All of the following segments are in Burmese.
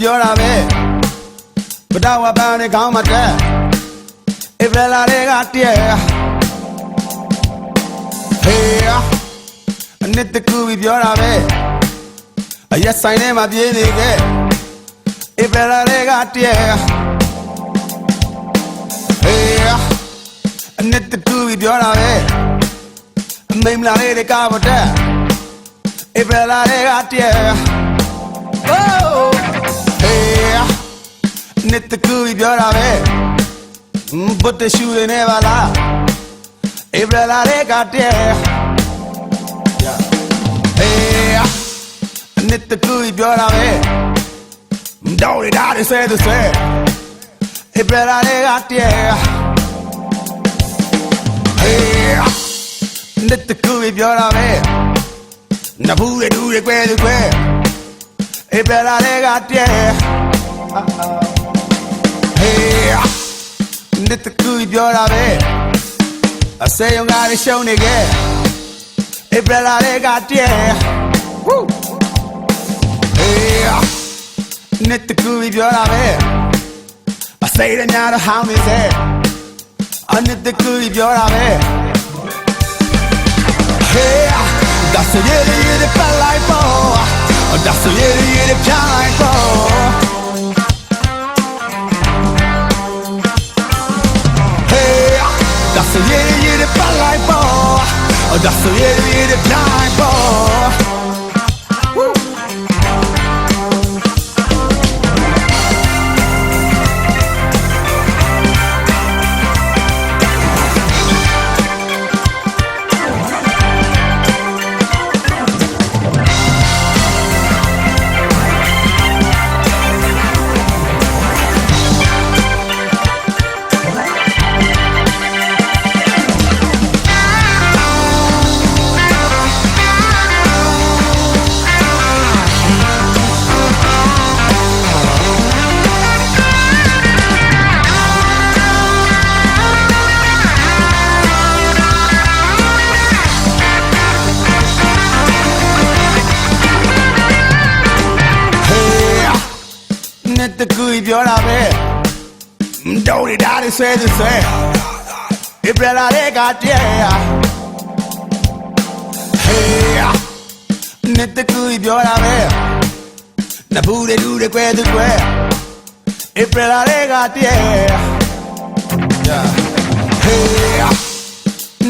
ပြောတာပဲဘဒဝပန်းနဲ့ခေါင်းမတက်ဧပြီလတွေကတည်းဟေးအနှစ်တကူပြီးပြောတာပဲအရက်ဆိုင်ထဲမှာပြေးနေခဲ့ဧပြီလတွေကတည်းဟေးအနှစ်တကူပြီးပြောတာပဲအမိမလာလေးတွေကမတက်ဧပြီလတွေကတည်းနှစ်တကူပြောတာပဲဘုတ်တရှူနေပါလားဧပြီလတွေကတည်းနှစ်တကူပြောတာပဲတောင်းရတာဆဲဆဲဧပြီလတွေကတည်းနှစ်တကူပြောတာပဲနဘူးရတူရကွဲဧပြီလတွေကတည်းနှစ်တကူပြောတာပဲအစေယုံကရရှုံးနေခဲ့ဧပြီလတွေကတည်းနှစ်တကူပြောတာပဲအစေရညာတော့ဟောင်းနေစေအနှစ်တကူပြောတာပဲဒါဆိုရရပတ်လိုက်ပေါ်ဒါဆိုရရပြလိုက်ပေါ်that's a yeah, bad like ball. Oh, that's a yeah, blind ball. Woo.နှစ်တကူပြောတာပဲတောင်းရတာဆဲဆဲဧပြီလတွေကတည်းနှစ်တကူပြောတာပဲနဘူးရတူရကွဲဧပြီလတွေကတည်း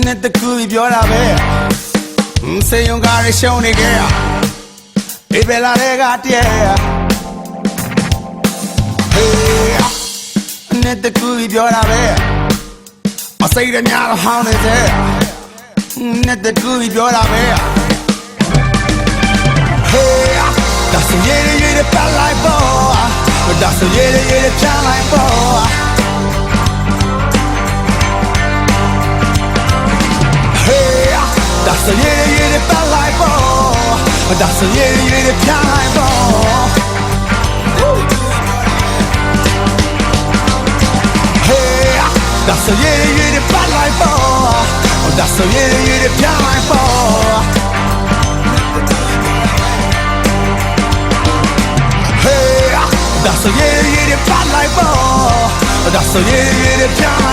နှစ်တကူပြောတာပဲစေယုံကရရှုံးနေခဲ့ဧပြီလတွေကတည်းနှစ်တကူပြောတာပဲအစိရညာတော့ဟောင်းနေစေနှစ်တကူပြောတာပဲဒါဆိုရရပတ်လိုက်ပေါ်ဒါဆိုရရချမ်းလိုက်ပေါ်ဒါဆိုရရပတ်လိုက်ပေါ်ဒါဆိုရရချမ်းလိုက်ပေါ်that's a yeah, bad like ball. That's a yeah, bad like ball. Hey, that's a yeah, bad like ball. That's a yeah, bad